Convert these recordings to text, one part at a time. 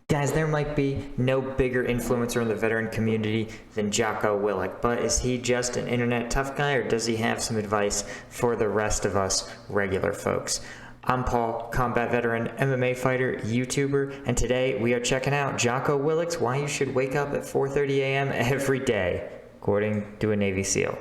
Guys, there might be no bigger influencer in the veteran community than Jocko Willink, but is he just an internet tough guy, or does he have some advice for the rest of us regular folks? I'm Paul, combat veteran, MMA fighter, YouTuber, and today we are checking out Jocko Willink's Why You Should Wake Up at 4:30 a.m. every day, according to a Navy SEAL.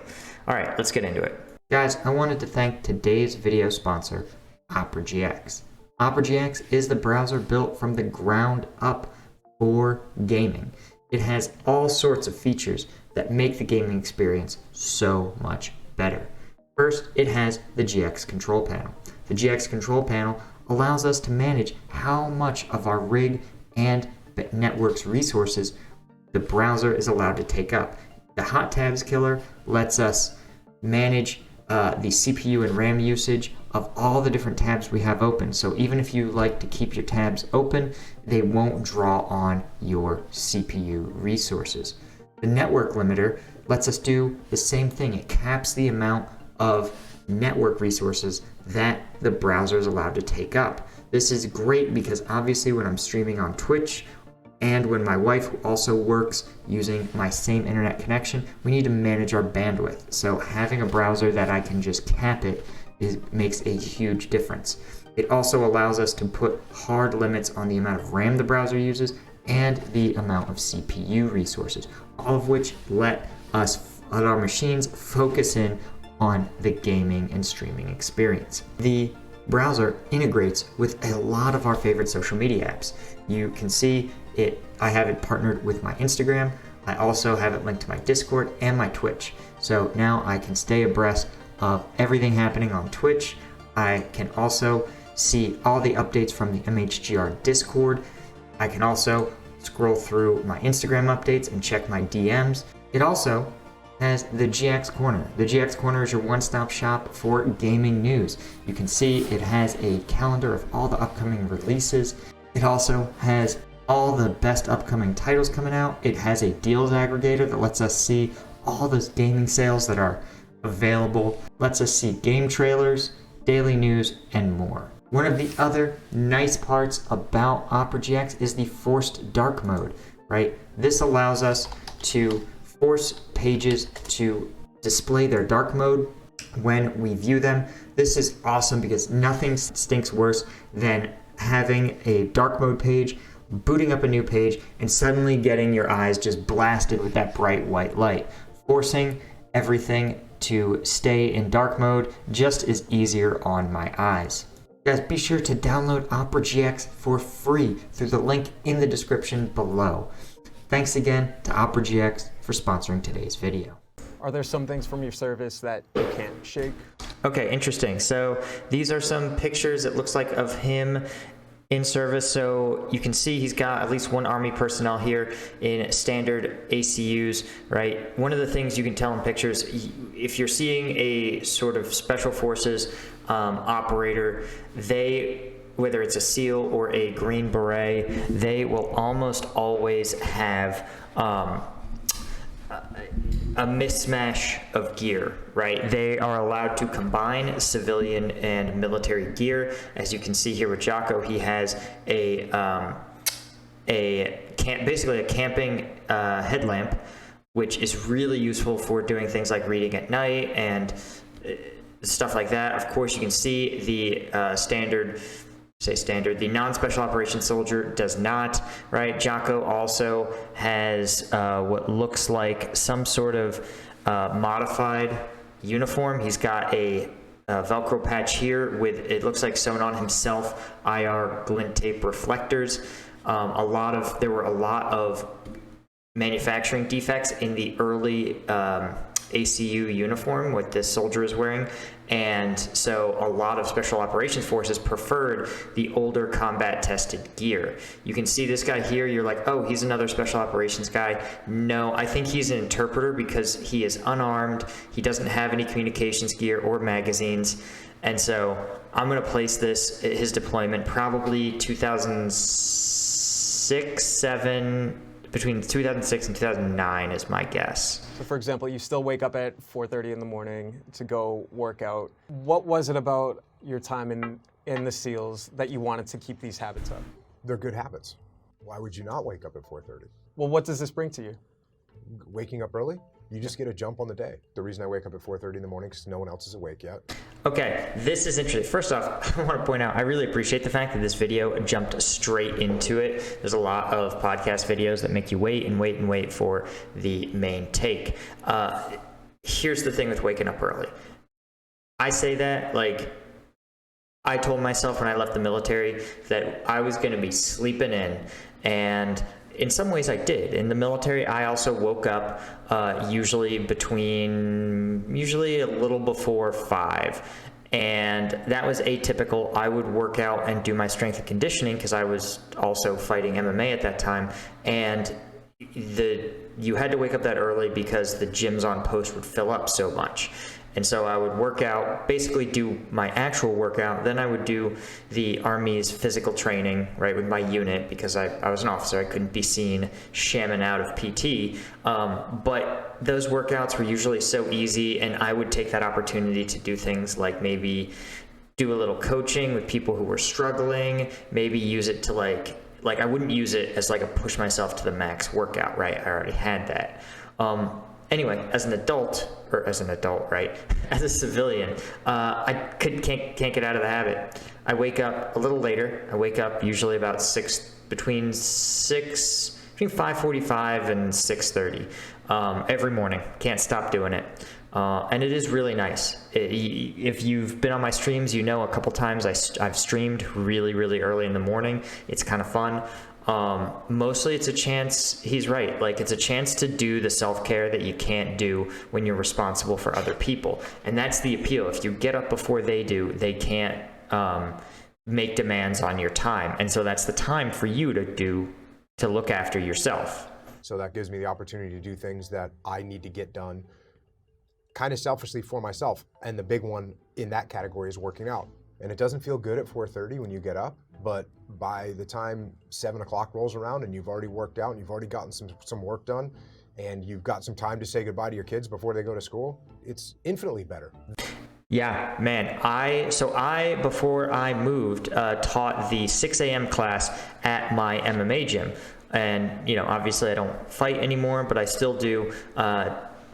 Alright, let's get into it. Guys, I wanted to thank today's video sponsor, Opera GX. Opera GX is the browser built from the ground up for gaming. It has all sorts of features that make the gaming experience so much better. First, it has the GX control panel. The GX control panel allows us to manage how much of our rig and network's resources the browser is allowed to take up. The Hot Tabs killer lets us manage the CPU and RAM usage of all the different tabs we have open. So even if you like to keep your tabs open, they won't draw on your CPU resources. The network limiter lets us do the same thing. It caps the amount of network resources that the browser is allowed to take up. This is great because obviously when I'm streaming on Twitch and when my wife also works using my same internet connection, we need to manage our bandwidth. So having a browser that I can just cap it makes a huge difference. It also allows us to put hard limits on the amount of RAM the browser uses and the amount of CPU resources, all of which let our machines focus in on the gaming and streaming experience. The browser integrates with a lot of our favorite social media apps. You can see it. I have it partnered with my Instagram. I also have it linked to my Discord and my Twitch. So now I can stay abreast of everything happening on Twitch. I can also see all the updates from the MHGR Discord. I can also scroll through my Instagram updates and check my DMs. It also has the GX Corner. The GX Corner is your one-stop shop for gaming news. You can see it has a calendar of all the upcoming releases. It also has all the best upcoming titles coming out. It has a deals aggregator that lets us see all those gaming sales that are available, lets us see game trailers, daily news, and more. One of the other nice parts about Opera GX is the forced dark mode, right? This allows us to force pages to display their dark mode when we view them. This is awesome because nothing stinks worse than having a dark mode page, booting up a new page, and suddenly getting your eyes just blasted with that bright white light. Forcing everything to stay in dark mode just is easier on my eyes. Guys, be sure to download Opera GX for free through the link in the description below. Thanks again to Opera GX for sponsoring today's video. Are there some things from your service that you can't shake? Okay, interesting. So these are some pictures, it looks like, of him in service. So you can see he's got at least one Army personnel here in standard ACUs, right? One of the things you can tell in pictures, if you're seeing a sort of special forces operator, whether it's a SEAL or a Green Beret, they will almost always have a mismatch of gear, right? They are allowed to combine civilian and military gear. As you can see here with Jocko, he has basically a camping headlamp, which is really useful for doing things like reading at night and stuff like that. Of course, you can see the the non-special operations soldier does not, right? Jocko also has what looks like some sort of modified uniform. He's got a Velcro patch here with, it looks like sewn on himself, IR glint tape reflectors. There were a lot of manufacturing defects in the early ACU uniform what this soldier is wearing, and so a lot of special operations forces preferred the older combat tested gear. You can see this guy here, you're like, oh, he's another special operations guy. No, I think he's an interpreter because he is unarmed, he doesn't have any communications gear or magazines, and so I'm going to place his deployment probably 2006-7, between 2006 and 2009 is my guess. So for example, you still wake up at 4:30 in the morning to go work out. What was it about your time in the SEALs that you wanted to keep these habits up? They're good habits. Why would you not wake up at 4:30? Well, what does this bring to you? Waking up early, you just get a jump on the day. The reason I wake up at 4:30 in the morning is because no one else is awake yet. Okay, this is interesting. First off, I want to point out, I really appreciate the fact that this video jumped straight into it. There's a lot of podcast videos that make you wait and wait and wait for the main take. Here's the thing with waking up early. I say that, like, I told myself when I left the military that I was going to be sleeping in, and in some ways I did. In the military, I also woke up usually a little before 5. And that was atypical. I would work out and do my strength and conditioning because I was also fighting MMA at that time. And you had to wake up that early because the gyms on post would fill up so much. And so I would work out, basically do my actual workout. Then I would do the Army's physical training, right, with my unit, because I was an officer. I couldn't be seen shamming out of PT. But those workouts were usually so easy, and I would take that opportunity to do things like maybe do a little coaching with people who were struggling, maybe use it to like I wouldn't use it as like a push myself to the max workout, right? I already had that. Anyway, as an adult, right? As a civilian, I can't get out of the habit. I wake up a little later. I wake up usually about between 5:45 and 6:30 every morning. Can't stop doing it. And it is really nice. If you've been on my streams, you know a couple times I've streamed really, really early in the morning. It's kind of fun. Mostly it's a chance, he's right, like it's a chance to do the self-care that you can't do when you're responsible for other people. And that's the appeal. If you get up before they do, they can't make demands on your time. And so that's the time for you to look after yourself. So that gives me the opportunity to do things that I need to get done kind of selfishly for myself. And the big one in that category is working out. And it doesn't feel good at 4:30 when you get up, but by the time 7 o'clock rolls around and you've already worked out and you've already gotten some work done and you've got some time to say goodbye to your kids before they go to school, it's infinitely better. Yeah, man. Before I moved, taught the 6 a.m. class at my MMA gym. And, obviously I don't fight anymore, but I still do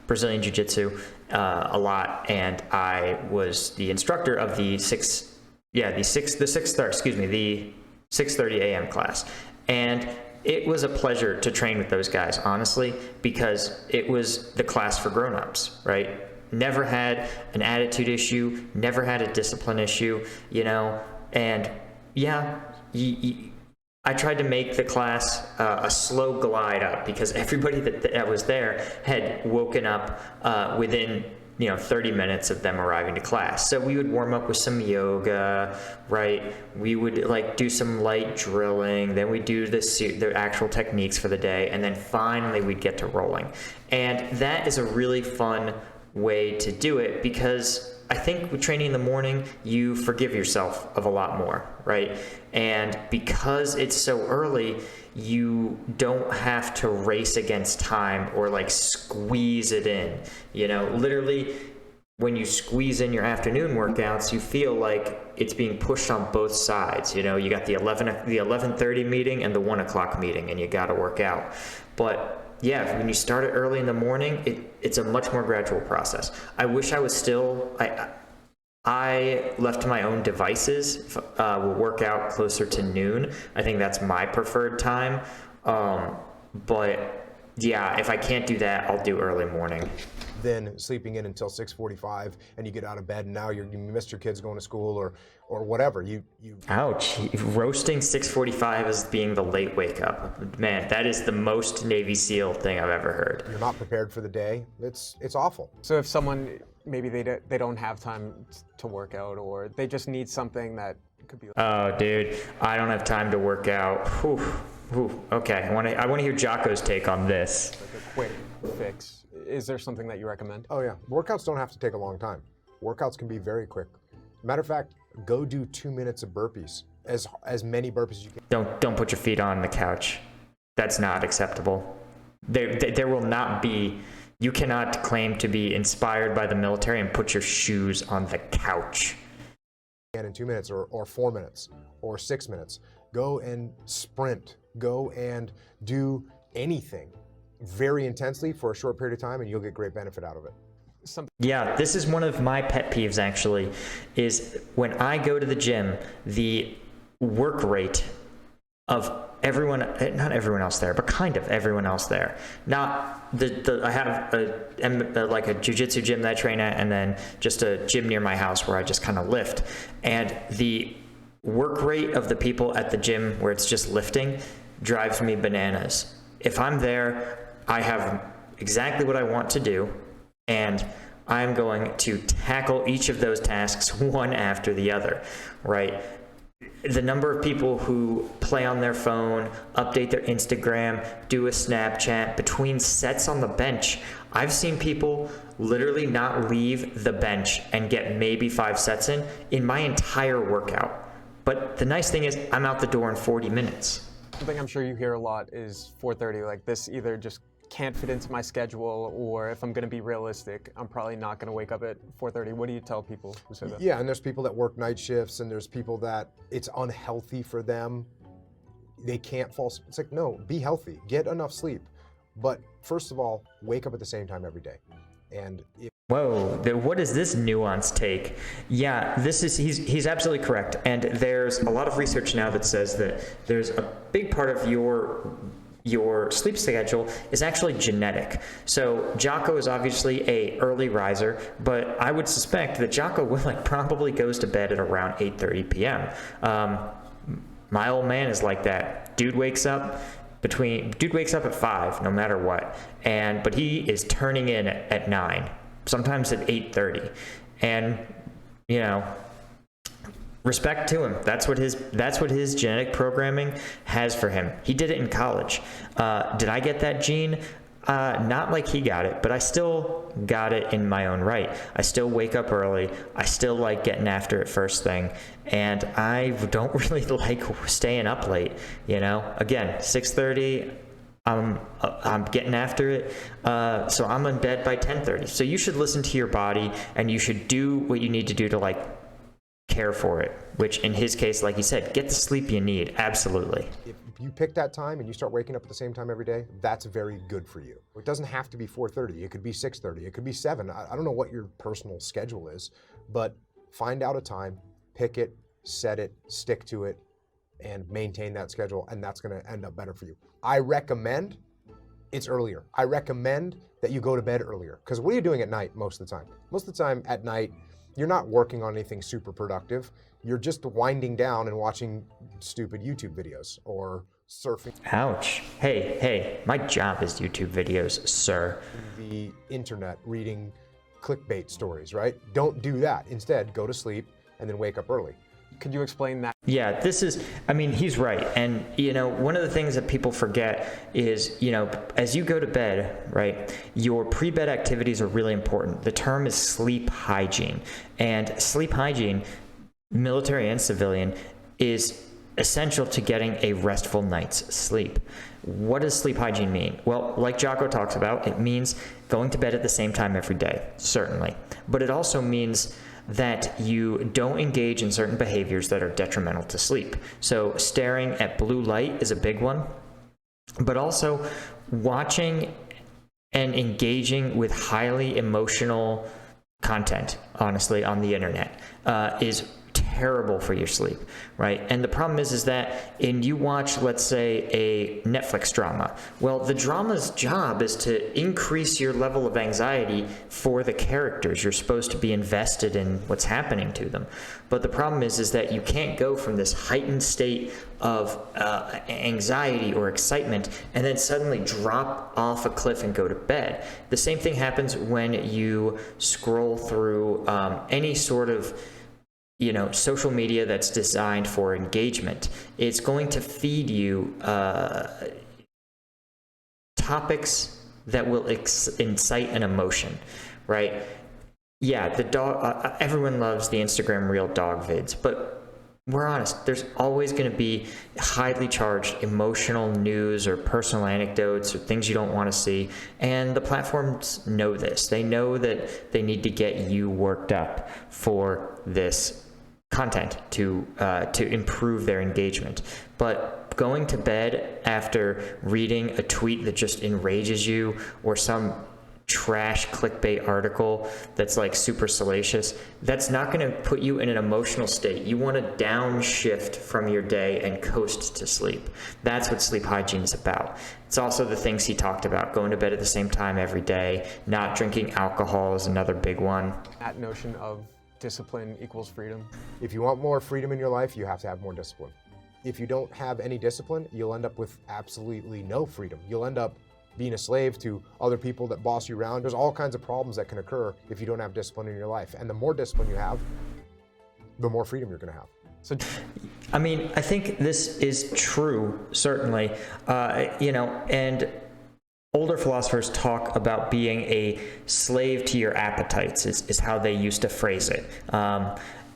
Brazilian Jiu-Jitsu a lot. And I was the instructor of the 6:30 a.m. class. And it was a pleasure to train with those guys, honestly, because it was the class for grown-ups, right? Never had an attitude issue, never had a discipline issue, and yeah, I tried to make the class a slow glide up because everybody that was there had woken up within 30 minutes of them arriving to class. So we would warm up with some yoga, right? We would do some light drilling, then we'd do the actual techniques for the day, and then finally we'd get to rolling. And that is a really fun way to do it because I think with training in the morning, you forgive yourself of a lot more, right? And because it's so early, you don't have to race against time or squeeze it in. Literally, when you squeeze in your afternoon workouts, you feel like it's being pushed on both sides. You got the 11:30 meeting and the 1 o'clock meeting, and you got to work out. But yeah, when you start it early in the morning, it's a much more gradual process. I wish I was still, I left to my own devices, will work out closer to noon. I think that's my preferred time. But yeah, if I can't do that, I'll do early morning. Then sleeping in until 6:45 and you get out of bed and now you missed your kids going to school or whatever. Ouch. Roasting 6:45 as being the late wake up. Man, that is the most Navy SEAL thing I've ever heard. You're not prepared for the day. It's awful. So if someone, maybe they don't have time to work out or they just need something that could be Oh, dude, I don't have time to work out. Okay, I want to hear Jocko's take on this. like a quick fix. Is there something that you recommend? Oh yeah, workouts don't have to take a long time. Workouts can be very quick. Matter of fact, go do 2 minutes of burpees, as many burpees as you can. Don't put your feet on the couch. That's not acceptable. There will not be. You cannot claim to be inspired by the military and put your shoes on the couch. And in 2 minutes or 4 minutes or 6 minutes, go and sprint Go and do anything very intensely for a short period of time, and you'll get great benefit out of it. Yeah, this is one of my pet peeves actually, is when I go to the gym, the work rate of everyone, not everyone else there, but kind of everyone else there. Not I have like a jiu-jitsu gym that I train at, and then just a gym near my house where I just kind of lift. And the work rate of the people at the gym where it's just lifting drives me bananas. If I'm there, I have exactly what I want to do, and I'm going to tackle each of those tasks one after the other, right? The number of people who play on their phone, update their Instagram, do a Snapchat between sets on the bench. I've seen people literally not leave the bench and get maybe 5 sets in my entire workout. But the nice thing is I'm out the door in 40 minutes. Something I'm sure you hear a lot is 4:30, like this either just can't fit into my schedule, or if I'm going to be realistic, I'm probably not going to wake up at 4:30. What do you tell people who say that? Yeah, and there's people that work night shifts, and there's people that it's unhealthy for them. They can't fall. It's like, no, be healthy, get enough sleep. But first of all, wake up at the same time every day. And Whoa, what is this nuanced take? Yeah, he's absolutely correct. And there's a lot of research now that says that there's a big part of your sleep schedule is actually genetic. So Jocko is obviously a early riser, but I would suspect that Jocko Willink probably goes to bed at around 8:30 p.m. My old man is like that. Dude wakes up at 5 no matter what, but he is turning in at 9, sometimes at 8:30, and respect to him. That's what his genetic programming has for him. He did it in college. Did I get that gene? Not like he got it, but I still got it in my own right. I still wake up early. I still like getting after it first thing, and I don't really like staying up late. Again, 6:30. I'm getting after it, so I'm in bed by 10:30. So you should listen to your body, and you should do what you need to do to care for it, which in his case, like you said, get the sleep you need. Absolutely. if you pick that time and you start waking up at the same time every day, that's very good for you. It doesn't have to be 4:30. It could be 6:30. It could be 7. I don't know what your personal schedule is, but find out a time, pick it, set it, stick to it, and maintain that schedule, and that's going to end up better for you. I recommend it's earlier. I recommend that you go to bed earlier, because what are you doing at night most of the time? Most of the time at night, you're not working on anything super productive. You're just winding down and watching stupid YouTube videos or surfing Ouch. Hey, my job is YouTube videos, sir. the internet, reading clickbait stories, right? Don't do that. Instead, go to sleep and then wake up early. Could you explain that? Yeah, he's right. And, one of the things that people forget is, as you go to bed, right, your pre-bed activities are really important. The term is sleep hygiene. And sleep hygiene, military and civilian, is essential to getting a restful night's sleep. What does sleep hygiene mean? Well, like Jocko talks about, it means going to bed at the same time every day, certainly. But it also means that you don't engage in certain behaviors that are detrimental to sleep. So staring at blue light is a big one, but also watching and engaging with highly emotional content, honestly, on the internet is terrible for your sleep, right? And the problem is that you watch, let's say, a Netflix drama. Well, the drama's job is to increase your level of anxiety for the characters. You're supposed to be invested in what's happening to them. But the problem is that you can't go from this heightened state of anxiety or excitement and then suddenly drop off a cliff and go to bed. The same thing happens when you scroll through any sort of social media that's designed for engagement. It's going to feed you topics that will incite an emotion, right? Yeah, the dog. Everyone loves the Instagram reel dog vids, but we're honest. There's always going to be highly charged emotional news or personal anecdotes or things you don't want to see, and the platforms know this. They know that they need to get you worked up for this content to improve their engagement. But going to bed after reading a tweet that just enrages you, or some trash clickbait article that's like super salacious, that's not going to put you in an emotional state. You want to downshift from your day and coast to sleep. That's what sleep hygiene is about. It's also the things he talked about: going to bed at the same time every day, not drinking alcohol is another big one. That notion of discipline equals freedom. If you want more freedom in your life, you have to have more discipline. If you don't have any discipline, you'll end up with absolutely no freedom. You'll end up being a slave to other people that boss you around. There's all kinds of problems that can occur if you don't have discipline in your life. And the more discipline you have, the more freedom you're going to have. So, I mean, I think this is true, certainly, and older philosophers talk about being a slave to your appetites is how they used to phrase it.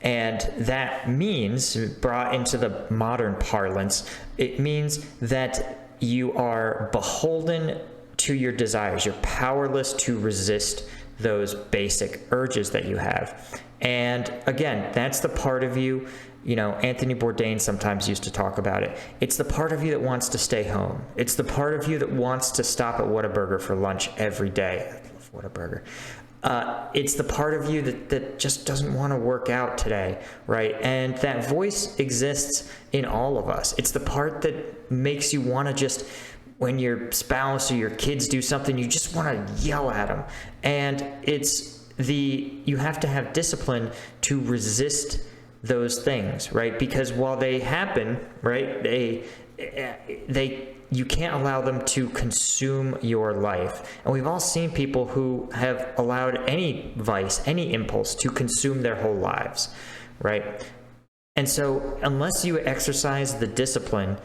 And that means, brought into the modern parlance, it means that you are beholden to your desires. You're powerless to resist those basic urges that you have. And again, that's the part of you, Anthony Bourdain sometimes used to talk about it. It's the part of you that wants to stay home. It's the part of you that wants to stop at Whataburger for lunch every day. I love Whataburger. It's the part of you that just doesn't want to work out today, right? And that voice exists in all of us. It's the part that makes you want to just, when your spouse or your kids do something, you just want to yell at them. And you have to have discipline to resist those things, right? Because while they happen, right, you can't allow them to consume your life. And we've all seen people who have allowed any vice, any impulse to consume their whole lives, right? And so unless you exercise the discipline,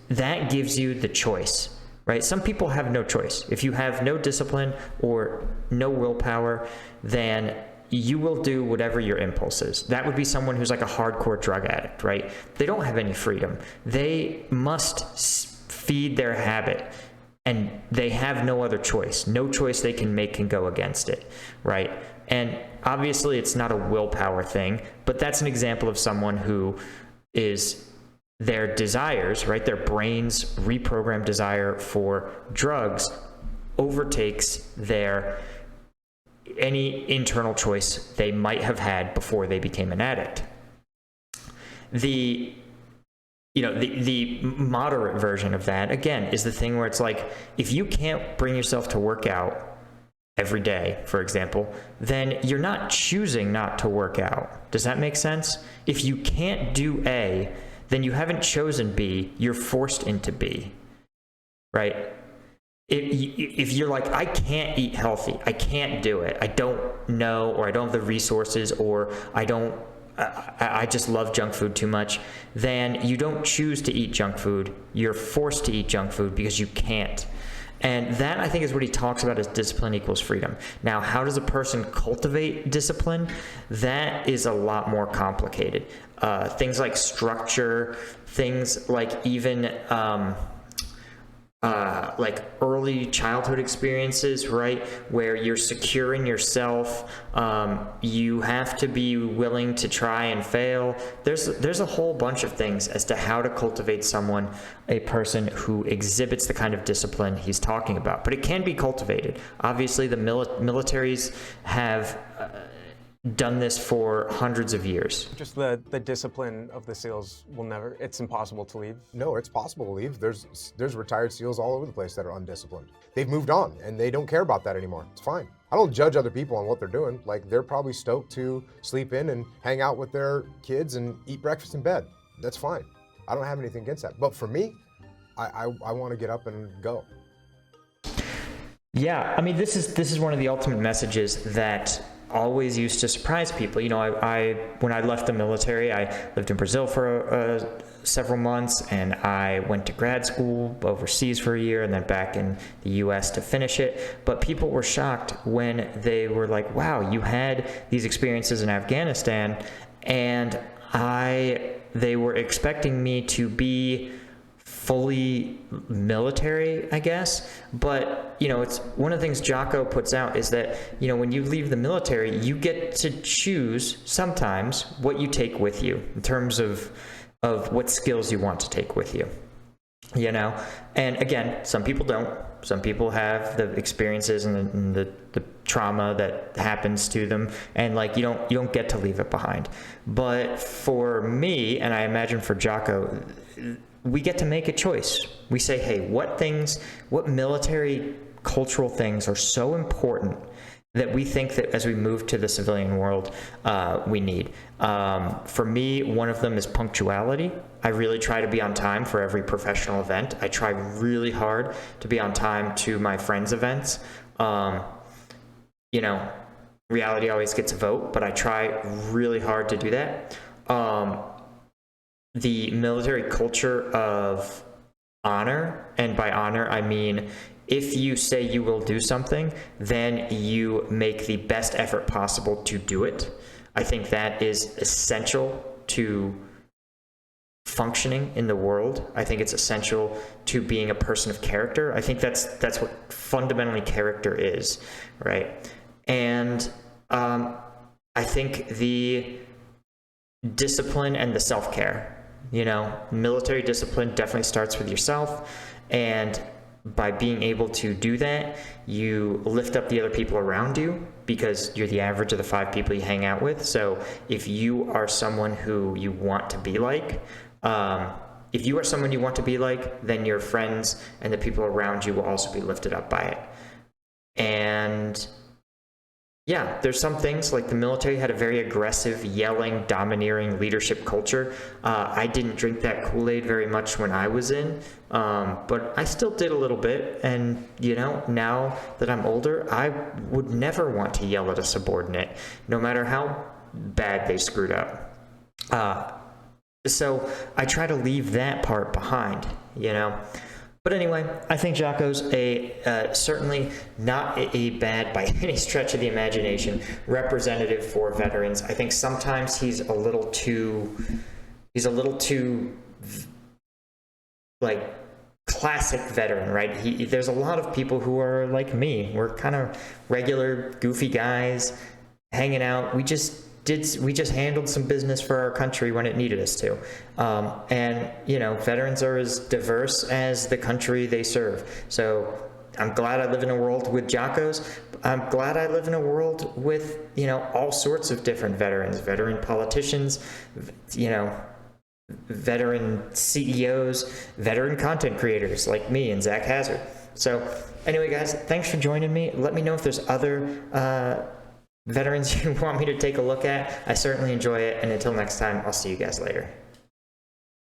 that gives you the choice, right? Some people have no choice. If you have no discipline or no willpower, then you will do whatever your impulse is. That would be someone who's like a hardcore drug addict, right? They don't have any freedom. They must feed their habit, and they have no other choice. No choice they can make can go against it, right? And obviously it's not a willpower thing, but that's an example of someone who is their desires, right? Their brain's reprogrammed desire for drugs overtakes any internal choice they might have had before they became an addict. The moderate version of that, again, is the thing where it's like, if you can't bring yourself to work out every day, for example, then you're not choosing not to work out. Does that make sense? If you can't do A, then you haven't chosen B, you're forced into B, right? If you're like, I can't eat healthy, I can't do it, I don't know, or I don't have the resources, or I just love junk food too much, then you don't choose to eat junk food, you're forced to eat junk food because you can't. And that, I think, is what he talks about as discipline equals freedom. Now, how does a person cultivate discipline? That is a lot more complicated. Things like structure, things like even like early childhood experiences, right, where you're secure in yourself. You have to be willing to try and fail. There's a whole bunch of things as to how to cultivate a person who exhibits the kind of discipline he's talking about. But it can be cultivated. Obviously, the militaries have done this for hundreds of years. Just the discipline of the SEALs it's impossible to leave. No, it's possible to leave. There's retired SEALs all over the place that are undisciplined. They've moved on and they don't care about that anymore. It's fine. I don't judge other people on what they're doing. Like, they're probably stoked to sleep in and hang out with their kids and eat breakfast in bed. That's fine. I don't have anything against that. But for me, I want to get up and go. Yeah, I mean, this is one of the ultimate messages that always used to surprise people. When I left the military, I lived in Brazil for several months, and I went to grad school overseas for a year and then back in the US to finish it. But people were shocked when they were like, wow, you had these experiences in Afghanistan, and they were expecting me to be fully military, I guess. But, it's one of the things Jocko puts out is that, when you leave the military, you get to choose sometimes what you take with you in terms of of what skills you want to take with you. You know, and again, some people don't. Some people have the experiences and the trauma that happens to them, and like you don't get to leave it behind. But for me, and I imagine for Jocko, we get to make a choice. We say, hey, what military cultural things are so important that we think that as we move to the civilian world, we need. For me, one of them is punctuality. I really try to be on time for every professional event. I try really hard to be on time to my friends' events. You know, reality always gets a vote, but I try really hard to do that. The military culture of honor, and by honor, I mean, if you say you will do something, then you make the best effort possible to do it. I think that is essential to functioning in the world. I think it's essential to being a person of character. I think that's what fundamentally character is, right? And I think the discipline and the self-care, you know, military discipline definitely starts with yourself, and by being able to do that, you lift up the other people around you because you're the average of the 5 people you hang out with. So if you are someone who you want to be like, then your friends and the people around you will also be lifted up by it. And yeah, there's some things like the military had a very aggressive, yelling, domineering leadership culture. I didn't drink that Kool-Aid very much when I was in, but I still did a little bit. And, you know, now that I'm older, I would never want to yell at a subordinate, no matter how bad they screwed up. So I try to leave that part behind, you know. But anyway, I think Jocko's certainly not a bad, by any stretch of the imagination, representative for veterans. I think sometimes he's a little too like classic veteran, right? There's a lot of people who are like me. We're kind of regular, goofy guys hanging out. We just handled some business for our country when it needed us to. And, you know, veterans are as diverse as the country they serve. So I'm glad I live in a world with Jockos. I'm glad I live in a world with, you know, all sorts of different veterans, veteran politicians, you know, veteran CEOs, veteran content creators like me and Zach Hazard. So anyway, guys, thanks for joining me. Let me know if there's other veterans you want me to take a look at. I certainly enjoy it, and until next time, I'll see you guys later.